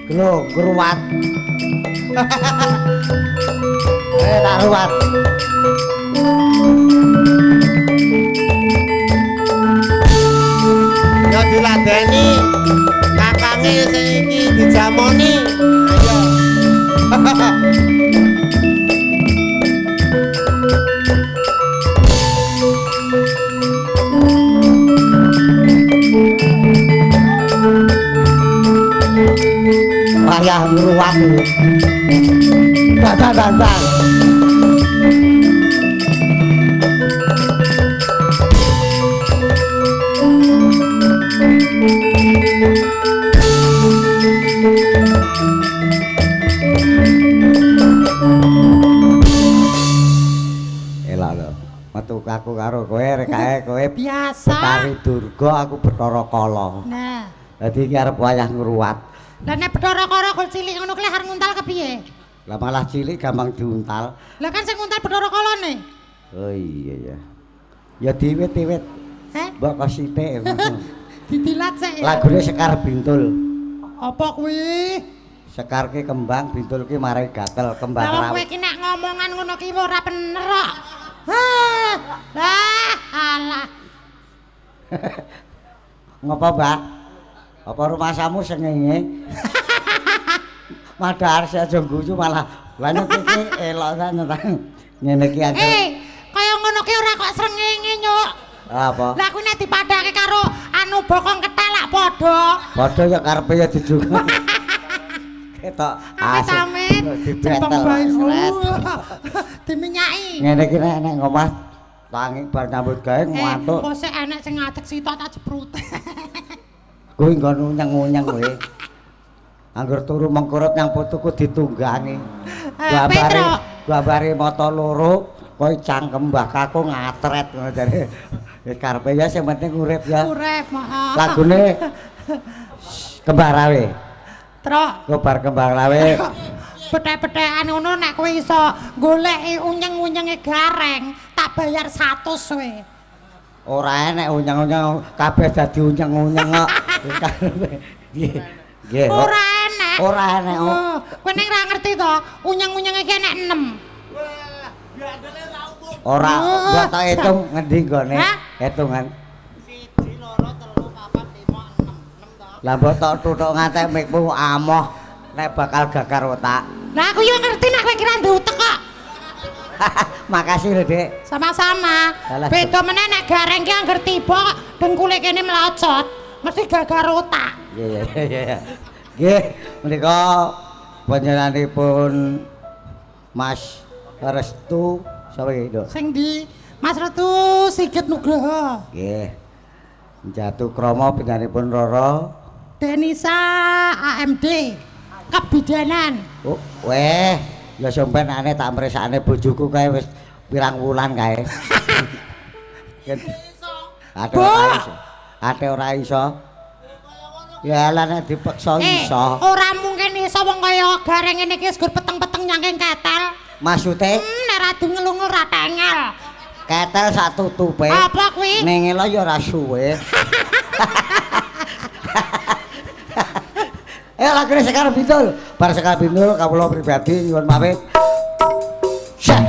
Lho, ngruwat. Tak ruwat. Ya diladeni kakange sing iki dijamoni. Ayo. Wayah ngruwat. Datang. Elak lho. Metu aku karo kowe rek kae kowe biasa. Tari Durga aku Bathara Kala. Nah. Dadi iki arep wayah ngruwat. Lah nek Bathara Kala kok cilik ngono kuwi arep nguntal kepiye? Lah malah cilik gampang diuntal. Lah kan sing nguntal Bathara Kalane. Oh iya ya. Ya diwit-wiwit. Heh? Mbok kok sithik. Ditilat sik. Lagune Sekar Bintul. Apa kuwi? Sekar ki kembang, bintul ki marai gatel kembang Lah kowe rawit. iki nek ngomongan ngono ki ora bener kok. Hah. Lah alah. Ngapa, Mbak? Apa rumah samu sengenge? Madhar sik aja guyu malah. Lah nek iki elok tenan. Ngene iki angel. Kaya ngono ki ora kok srengenge, Nyuk. Apa? Lah kuwi nek dipadhake karo anu bokong ketelak padha. Padha ya karepe ya dijunga. Ketok Amit-amit. Jepang bae. Diminyaki. Ngene iki nek ngomah tangi bar nyambut gawe ngantuk. Kok sik enek sing ngadeg sitok tak jeprut. Kuwi nggon unyeng-unyeng kowe. Angger turu mengkurut yang putuku ditunggangi. Gambare mata loro kowe cangkem Mbah Kakung ngatret ngono jare. Karepe ya sing penting urip ya. Urip, maaf. Lagune Kembar Rawe. Trok. Kobar Kembar Rawe. Petek-petekan ngono nek kowe iso goleki unyeng-unyenge gareng, tak bayar 100 kowe. Ora enek unyeng-unyeng kabeh dadi unyeng-unyeng kok. Nggih. Ora enek. Ora enek. Kowe ning ra ngerti to, unyeng-unyeng iki enek 6. Ora, mbok tak hitung ngendi nggone? Hitungan. 1 2 3 4 5 6 6 to. Lah mbok tak tuthuk ngantek mikmu amoh nek bakal gagar otak. Lah aku yo ngerti nek kowe kira ndek utek kok. Makasih lho, Dik. Sama-sama. Beda meneh nek gareng ki angger tiba dengkule kene mlocot, mesti gagar otak. Iya. Nggih, menika panjenenganipun Mas Restu sapa iki, Dok? Sing di Mas Retu Sigit Nugroho. Nggih. Jatuh krama panjenenganipun Roro Denisa AMD Kebidanan. Oh, weh, ya sampean ane tak mresakne bojoku kae wis pirang wulan kae. Ate ora iso. Ya lah nek dipaksa iso. Ora mungkin iso wong kaya gareng ngene iki wis gur peteng-peteng nyangking ketel. Maksude? Nek ra dungelungul ra tengel. Ketel sak tutupe. Apa kuwi? Ning elo ya ora suwe. Lagune Sekar Bintul. Bar Sekar Bintul kawula pribadi nyuwun pamit. Syah.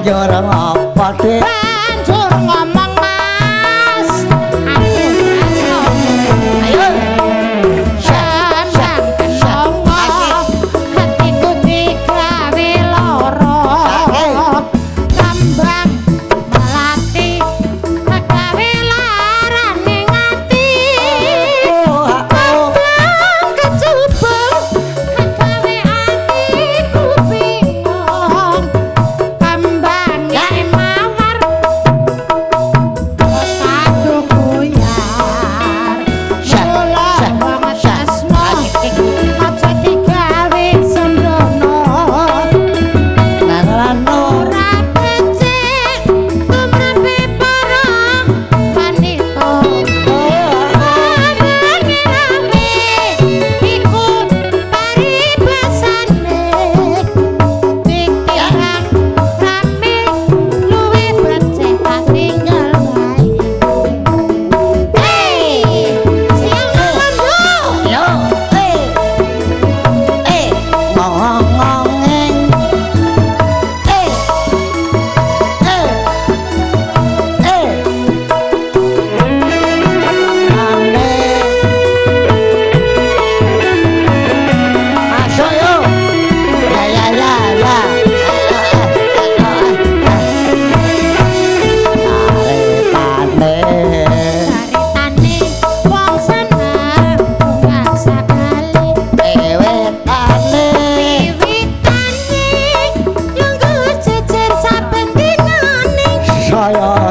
banjur apa dik banjur ngomong mas aku tresno ayo sembang kenongo hatiku digawe loro kembang melati gawe larane ngati kembang kecubung gawe atiku bingung kembangnya mawar satu goyar mula banget asno aja digawe sembrono narano ora becik tumrape para wanita rame iku paribasane pikiran rame luwih becik tak tinggal wae siang lembu yo ngongongeng masuk yo ya caritane wong seneng bunga sakali wiwitane lungguh jejer saben dinane saya